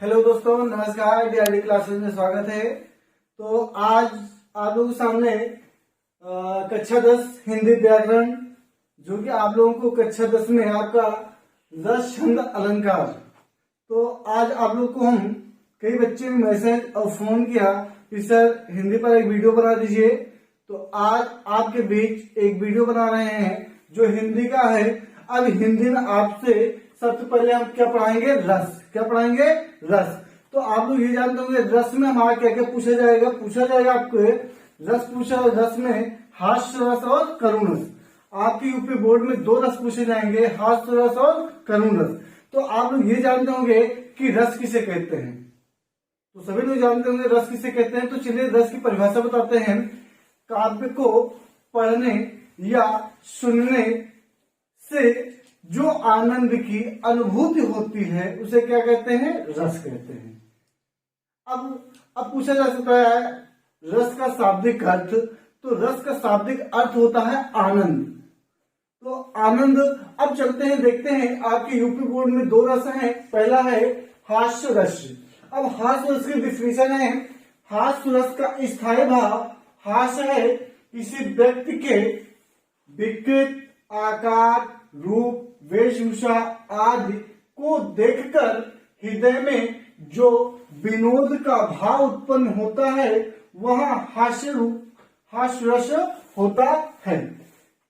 Hello दोस्तों, नमस्कार। DRD classes में स्वागत है। तो आज आप लोगों के सामने कक्षा 10 हिंदी व्याकरण, जो कि आप लोगों को कक्षा 10 में आपका रस छंद अलंकार। तो आज आप लोग को हम कई बच्चे ने मैसेज और फोन किया कि सर हिंदी पर एक वीडियो बना दीजिए। तो आज आपके बीच एक वीडियो बना रहे हैं जो हिंदी का है। अब हिंदी में आपसे सबसे पहले हम क्या पढ़ाएंगे? रस। क्या पढ़ाएंगे? रस। तो आप लोग ये जानते होंगे रस में हमारा क्या क्या पूछा जाएगा आपको रस में हास्य रस और करुण रस। आपके यूपी बोर्ड में 2 रस पूछे जाएंगे, हास्य रस और करुण रस। तो आप लोग ये जानते होंगे कि रस किसे कहते हैं। तो सभी लोग जानते होंगे रस किसे कहते हैं। तो चलिए रस की परिभाषा बताते हैं। काव्य को पढ़ने या सुनने से जो आनंद की अनुभूति होती है उसे क्या कहते हैं? रस कहते हैं। अब पूछा जा सकता है रस का शाब्दिक अर्थ। तो रस का शाब्दिक अर्थ होता है आनंद। तो आनंद, अब चलते हैं देखते हैं आपके यूपी बोर्ड में 2 रस हैं। पहला है हास्य रस। अब हास्य रस की डिफिनेशन है, हास्य रस का स्थायी भाव हास्य है किसी व्यक्ति के विकृत आकार, रूप, वेशभूषा आदि को देखकर हृदय में जो विनोद का भाव उत्पन्न होता है वह हास्य रस होता है।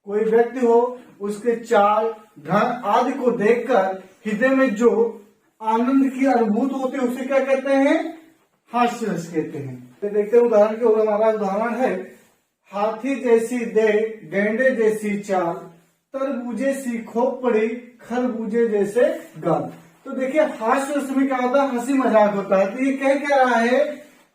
कोई व्यक्ति हो, उसके चाल ढंग आदि को देखकर हृदय में जो आनंद की अनुभूति होती है उसे क्या कहते हैं? हास्य रस कहते हैं। तो देखते हैं उदाहरण के। हमारा उदाहरण है, हाथी जैसी देह, गैंडे जैसी चाल, तरबूजे सी खोपड़ी, खरबूजे जैसे गाल। तो देखिए हास्य रस में क्या होता है? हंसी मजाक होता है। तो ये क्या रहा है?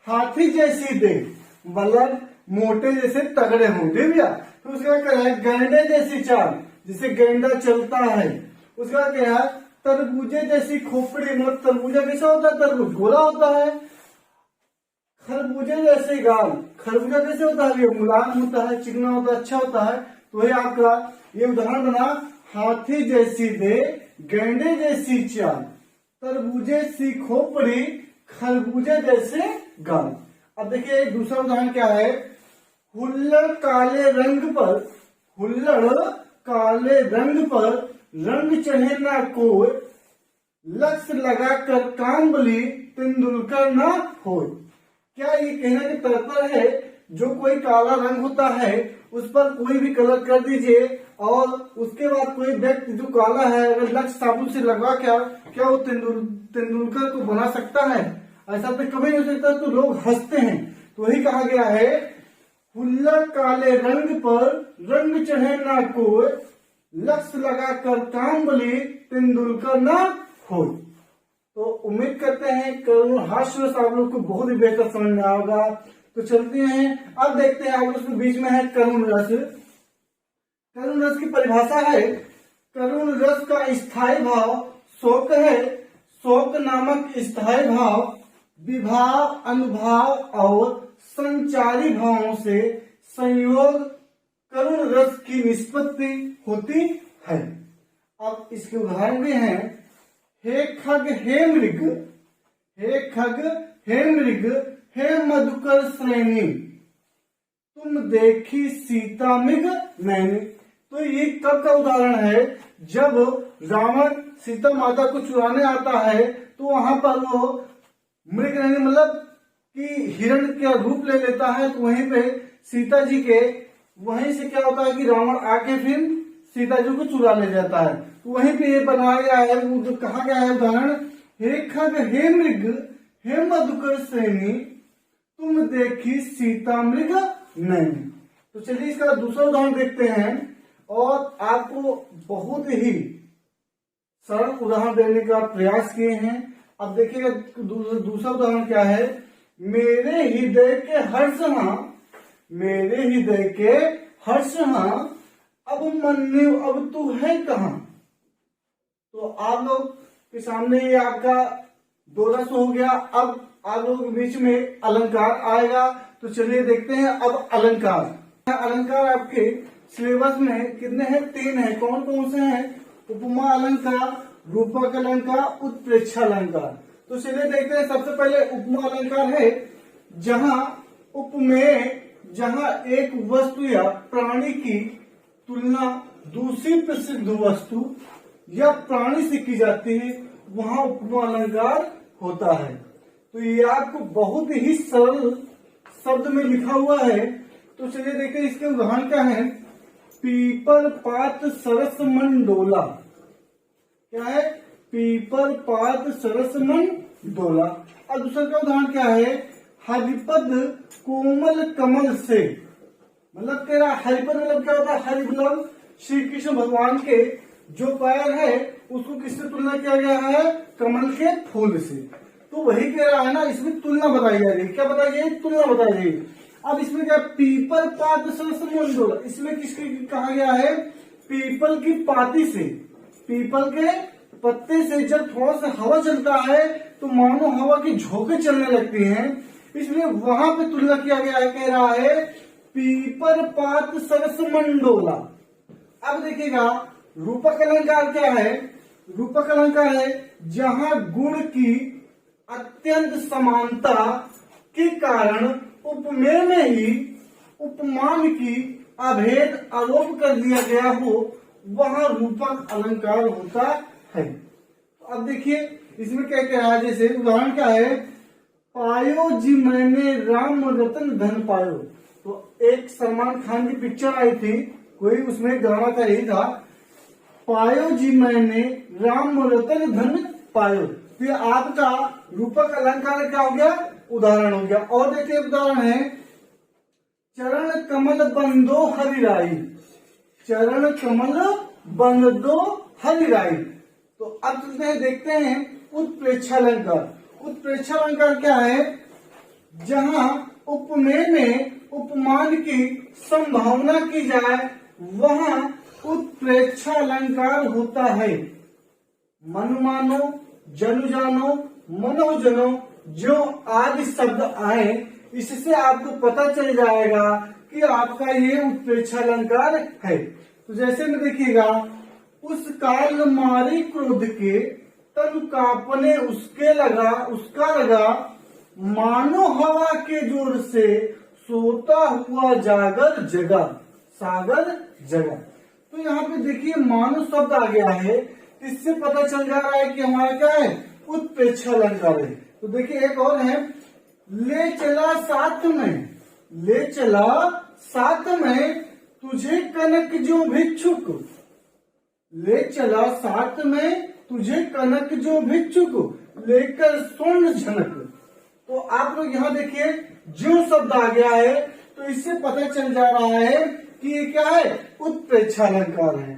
हाथी जैसी देह मतलब मोटे जैसे तगड़े होंगे भैया। तो उसका क्या है? गैंडे जैसी चाल, जिसे गैंडा चलता है। उसका क्या है? तरबूजे जैसी खोपड़ी मतलब तरबूजा कैसा होता है? तरबूज गोला होता है। खरबूजे जैसे गाल, खरबूजा कैसे होता है? मुलायम होता है, चिकना होता है, अच्छा होता है। तो वही आपका ये उदाहरण बना, हाथी जैसी देह, गैंडे जैसी चाल, तरबूजे सी खोपड़ी, खरबूजे जैसे गाल। अब देखिए दूसरा उदाहरण क्या है, हुल्लड़ काले रंग पर रंग चढ़े ना कोई, लक्ष्य लगाकर कांबली तेंदुलकर ना हो। क्या ये कहने के तात्पर्य है जो कोई काला रंग होता है उस पर कोई भी कलर कर दीजिए और उसके बाद कोई व्यक्ति जो काला है अगर लक्ष्य साबुन से लगा क्या वो तेंदुलकर को बना सकता है? ऐसा तो कभी नहीं हो सकता। तो लोग हंसते हैं। तो वही कहा गया है, हुल्लड़ काले रंग पर रंग चढ़े ना कोई, लक्ष्य लगाकर कांबली तेंदुलकर ना हो। तो उम्मीद करते हैं करुण हास्य रस आप लोग को बहुत ही बेहतर समझ में आएगा। तो चलते हैं, अब देखते हैं आप लोग बीच में है करुण रस। करुण रस की परिभाषा है, करुण रस का स्थायी भाव शोक है। शोक नामक स्थायी भाव विभाव, अनुभाव और संचारी भावों से संयोग करुण रस की निष्पत्ति होती है। अब इसके उदाहरण भी हैं, हे खग हे मृग, हे मधुकर श्रेणी, तुम देखी सीता मृग नैनी। तो ये कब का उदाहरण है? जब रावण सीता माता को चुराने आता है तो वहां पर वो मृग नैनी मतलब कि हिरण का रूप ले लेता है। तो वहीं पे सीता जी के वहीं से क्या होता है कि रावण आके फिर सीता जी को चुरा ले जाता है। तो वहीं पे ये बनाया गया है, वो जो कहा गया है उदाहरण, हे खग हे मृग हे मधुकर श्रेणी, तुम देखी सीता मृग नैनी। तो चलिए इसका दूसरा उदाहरण देखते हैं और आपको बहुत ही सरल उदाहरण देने का प्रयास किए हैं। अब देखिएगा दूसरा उदाहरण क्या है, मेरे हृदय के हर्ष अब मन्यु अब तू है कहाँ। तो आप लोग के सामने ये आपका 2 रस हो गया। अब आप लोगों के बीच में अलंकार आएगा। तो चलिए देखते हैं अब अलंकार आपके सिलेबस में कितने हैं? 3 हैं। कौन कौन से हैं? उपमा अलंकार, रूपक अलंकार, उत्प्रेक्षा अलंकार। तो चलिए देखते हैं। सबसे पहले उपमा अलंकार है, जहां उप में जहां एक वस्तु या प्राणी की तुलना दूसरी प्रसिद्ध वस्तु या प्राणी से की जाती है, वहां उपमा अलंकार होता है। तो ये आपको बहुत ही सरल शब्द में लिखा हुआ है। तो चलिए देखते हैं इसके उदाहरण क्या है। पीपल पात सरस मन डोला। क्या है? पीपल पात सरस मन डोला। और दूसरा का उदाहरण क्या है? हरिपद कोमल कमल से। मतलब कह रहा हरिपद मतलब क्या होता है? हरि मतलब श्री कृष्ण भगवान के जो पैर है उसको किससे तुलना किया गया है? कमल के फूल से। तो वही कह रहा है ना, इसमें तुलना बताई जा रही है। क्या बताई गई? तुलना बताई गई। अब इसमें क्या? पीपल पात सरस मन डोला, इसमें किसकी कहा गया है? पीपल की पाती से, पीपल के पत्ते से जब थोड़ा सा हवा चलता है तो मानो हवा की झोंके चलने लगती हैं, इसलिए वहां पे तुलना किया गया है। कह रहा है पीपल पात सरस मंडोला। अब देखिएगा रूपक अलंकार क्या है? रूपक अलंकार है जहां गुण की अत्यंत समानता के कारण उपमेय में ही उपमान की अभेद आरोप कर दिया गया हो, वहां रूपक अलंकार होता है। तो अब देखिए इसमें क्या कह रहा है। जैसे उदाहरण क्या है? पायो जी मैंने राम रतन धन पायो। तो एक सलमान खान की पिक्चर आई थी कोई, उसमें गाना का यही था, पायो जी मैंने राम रतन धन पायो। तो ये आपका रूपक अलंकार क्या हो गया? उदाहरण हो गया। और देखिए उदाहरण है चरण कमल बंदो हरिराई। चरण कमल बंदो हरिराई। तो अब चलते हैं, देखते हैं उत्प्रेक्षालंकार। उत्प्रेक्षालंकार क्या है? जहां उपमेय में उपमान की संभावना की जाए, वहां उत्प्रेक्षालंकार होता है। मनु मानो, जनु जानो, मनो जनो, जो आदि शब्द आए, इससे आपको पता चल जाएगा कि आपका ये उत्प्रेक्षालंकार है। तो जैसे में देखिएगा, उस काल मारी क्रोध के तन कांपने उसका लगा मानो हवा के जोर से सोता हुआ जागर जगा सागर जगा। तो यहाँ पे देखिए मानो शब्द आ गया है, इससे पता चल जा रहा है कि हमारा क्या है? उत्प्रेक्षालंकार है। तो देखिए एक और है, ले चला साथ में, ले चला साथ में तुझे कनक जो भिक्षुक। ले चला साथ में तुझे कनक जो भिक्षुक, लेकर स्वर्ण झनक। तो आप लोग यहाँ देखिए जो शब्द आ गया है, तो इससे पता चल जा रहा है कि ये क्या है? उत्प्रेक्षालंकार है।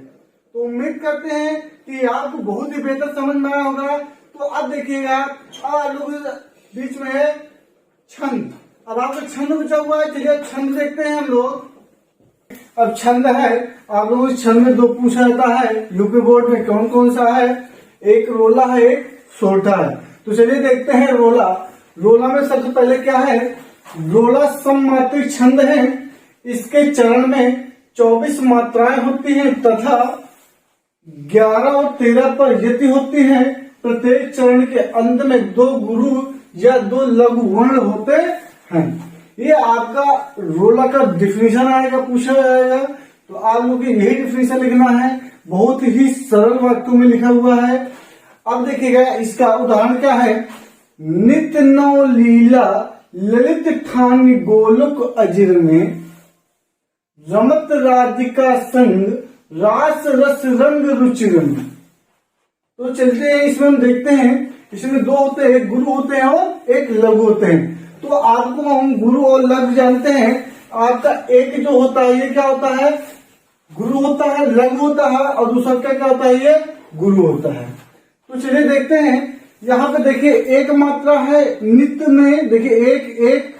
तो उम्मीद करते हैं कि आपको बहुत ही बेहतर समझ में आया होगा। तो अब देखिएगा लोग बीच में है छंद। अब आपको छंद बचा हुआ है, चलिए छंद देखते हैं हम लोग। अब छंद है, आप लोगों को छंद में दो पूछा जाता है यूपी बोर्ड में, कौन कौन सा है? एक रोला है, एक सोरठा है। तो चलिए देखते हैं रोला। रोला में सबसे पहले क्या है? रोला सममात्रिक छंद है। इसके चरण में 24 मात्राएं होती हैं तथा 11 और 13 पर यति होती हैं। प्रत्येक चरण के अंत में 2 गुरु या 2 लघु वर्ण होते हैं। ये आपका रोला का डिफिनेशन आएगा, पूछा जाएगा। तो आप लोग यही डिफिनेशन लिखना है, बहुत ही सरल वाक्यों में लिखा हुआ है। अब देखिएगा इसका उदाहरण क्या है? नित्य नौ लीला ललित ठान गोलोक अजिर में, रमत राधिका संग रास रस रंग रुचिर में। तो चलते हैं, इसमें हम देखते हैं, इसमें 2 होते हैं, एक गुरु होते हैं और एक लघु होते हैं। तो आपको हम गुरु और लघु जानते हैं। आपका एक जो होता है ये क्या होता है? गुरु होता है, लघु होता है, और दूसरा क्या होता है? ये गुरु होता है। तो चलिए देखते हैं, यहाँ पे देखिए एक मात्रा है नित्य में, देखिए एक एक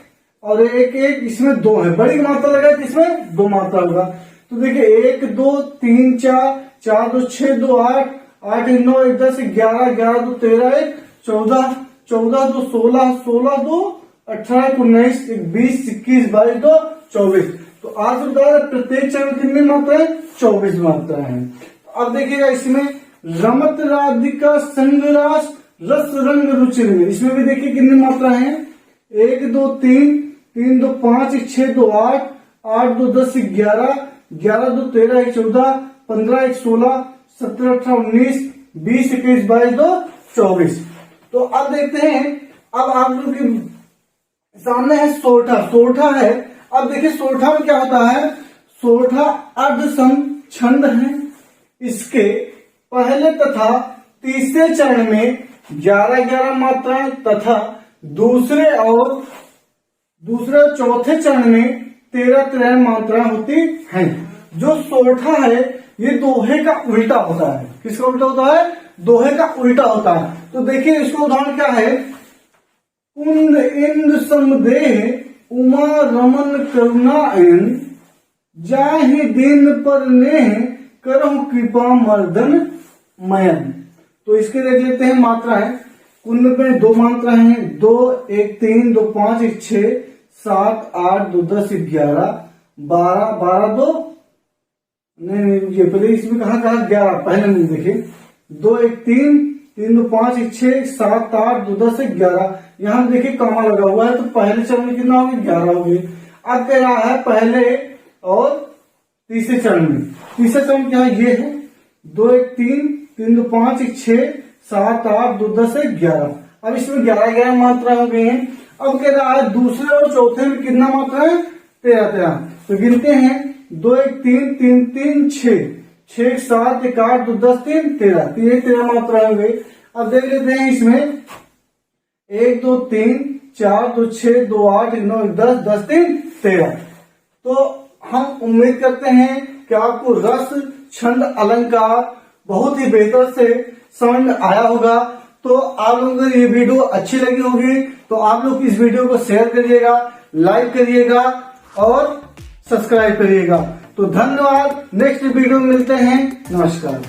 और एक एक, इसमें 2 है। बड़ी मात्रा लगा है, इसमें 2 मात्रा होगा। तो देखिए 1 2 3 4, 4 2 6 2 8, 8 1 9 1 10 11, 11 2 13 1 14, 14 2 16, 16 2 18 19 20 21 22 2 24। तो आज बता रहे प्रत्येक चरण कितनी मात्राएं? 24 मात्राएं हैं। अब देखिएगा इसमें रमत राधिका संगरास रस रंग रुचि में, इसमें भी देखिए कितनी मात्रा है, 1 2 3, 3 2 5, 6 2 8, 8 2 10 11, 11 2 13, 1 14, 15 1 16, 17 18 19, 20 21 22 2 24। तो अब देखते हैं, अब आप लोग के सामने है सोरठा। सोरठा है, अब देखिए सोरठा में क्या होता है, सोरठा अर्धसम छंद है। इसके पहले तथा तीसरे चरण में 11-11 मात्राएं तथा दूसरे और चौथे चरण में 13-13 मात्राएं होती हैं। जो सोरठा है ये दोहे का उल्टा होता है। किसका उल्टा होता है? दोहे का उल्टा होता है। तो देखिए इसका उदाहरण क्या है, कुंद इंद्र समदेह उमा रमन करुणायन, जाहि दिन पर नेह करहु कृपा मर्दन मयन। तो इसके देख लेते हैं मात्राएं। कुंद में 2 मात्राएं हैं, 2 1 3 2 5 1 6 7 8 2 10 11 12 12 2 नहीं ये पहले इसमें कहा 11, पहले नहीं देखे, 2 1 3 3 2 5 1 6 7 8 2 10 11। यहाँ देखिए कॉमा लगा हुआ है, तो पहले चरण में कितना हो गया? 11 हो गए। अब कह रहा है पहले और तीसरे चरण में। तीसरा चरण क्या है? ये है 2 1 3 3 2 5 1 6 7 8 2 10 11। अब इसमें 11-11 मात्रा हो गई है। अब कह रहा है दूसरे और चौथे में कितना मात्रा है? 13-13। तो गिनते हैं, 2 1 3 3 3 6 6 7 1 8 2 10 3 13, 13 मात्रा हो गई। अब देख लेते हैं इसमें 1 2 3 4 2 6 2 8 1 9 1 10 10 3 13। तो हम उम्मीद करते हैं कि आपको रस छंद अलंकार बहुत ही बेहतर से समझ आया होगा। तो आप लोगों को ये वीडियो अच्छी लगी होगी तो आप लोग इस वीडियो को शेयर करिएगा, लाइक करिएगा और सब्सक्राइब करिएगा। तो धन्यवाद, नेक्स्ट वीडियो में मिलते हैं, नमस्कार।